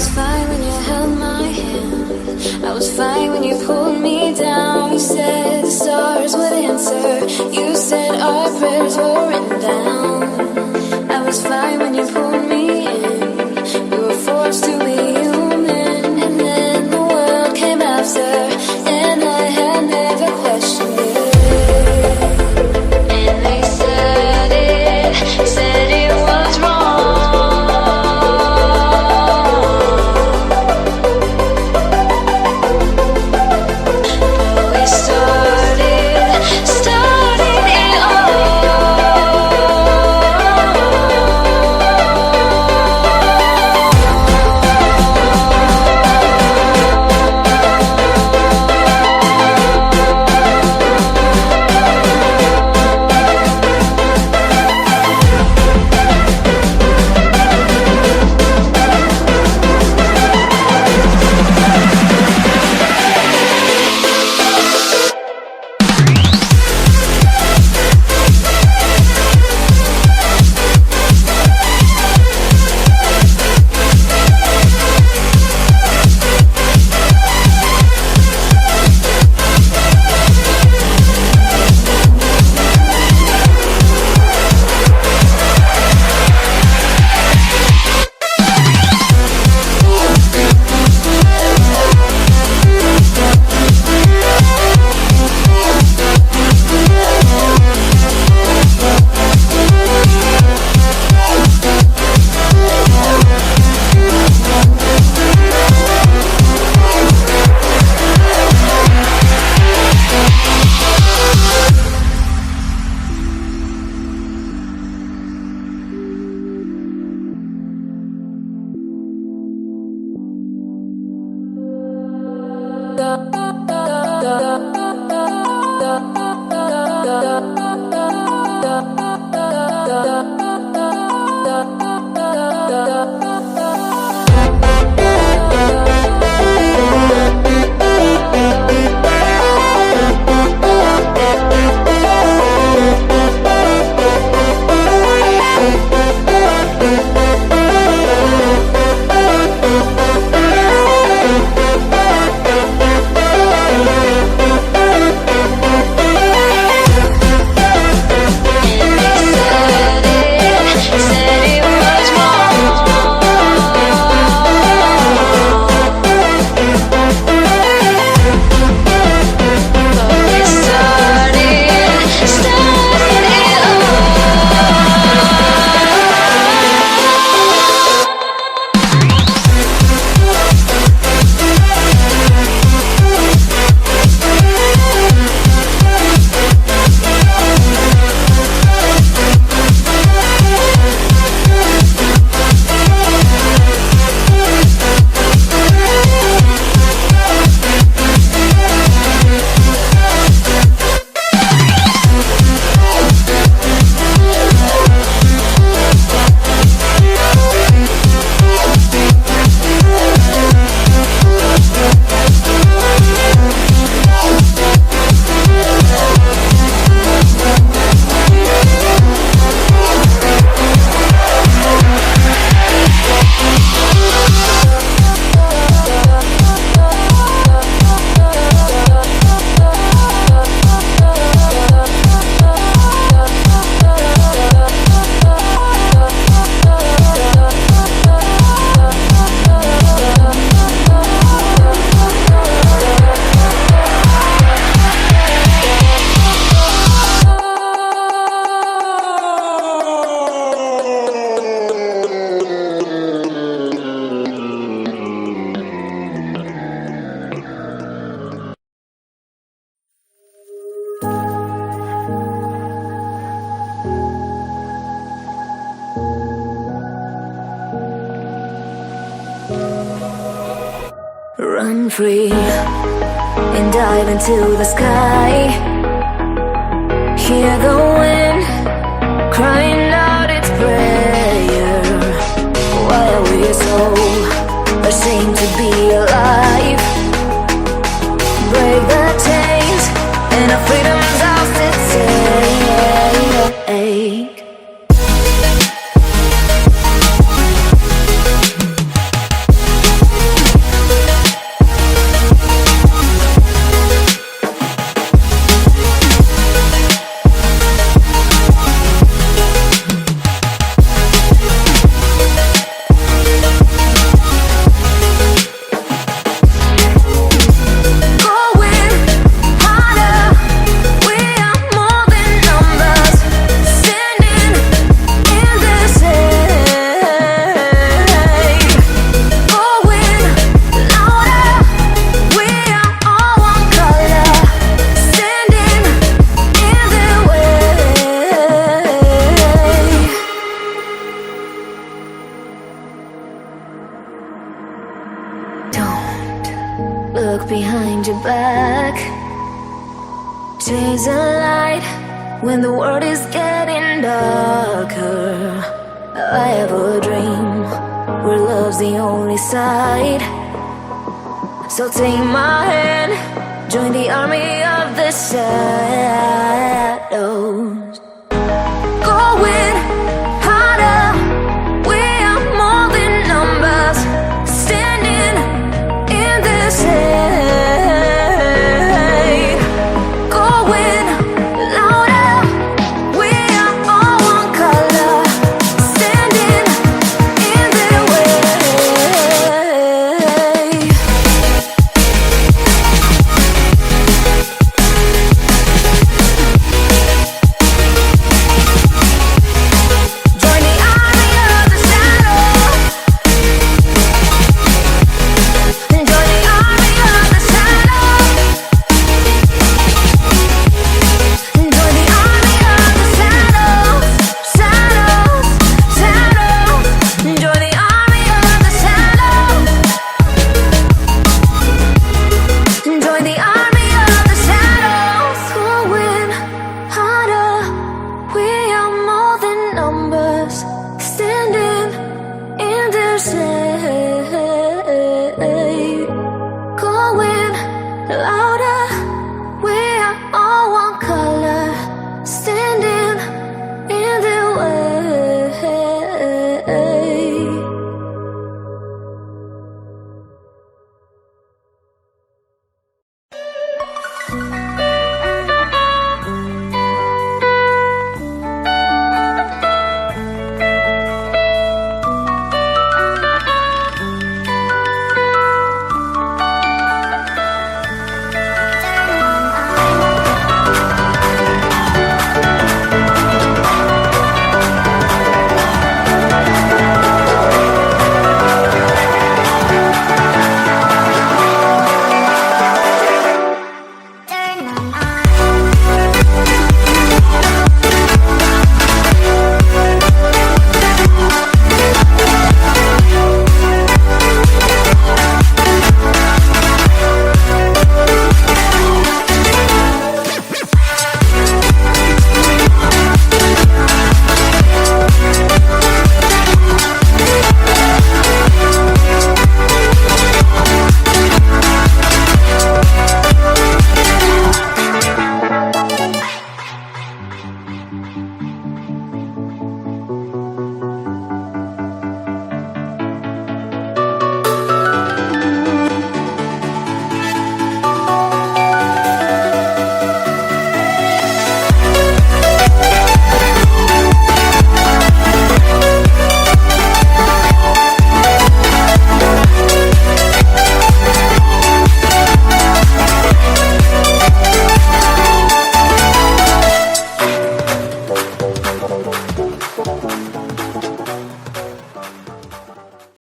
was fine when you held my hand. I was fine when you pulled me down. You said the stars would answer. You said our prayers were written down. I was fine when you pulled me in. We were forced to be human. And then the world came after, and I had never questioned it. And they said it was wrong. But we started it Run free and dive into the sky. Hear the wind crying out its prayer. Why are we so ashamed to be alive? Break the chains and our freedom's ours to take. look behind your back. Chase a light when the world is getting darker. I have a dream where love's the only side. So take my hand, join the army of the shadows.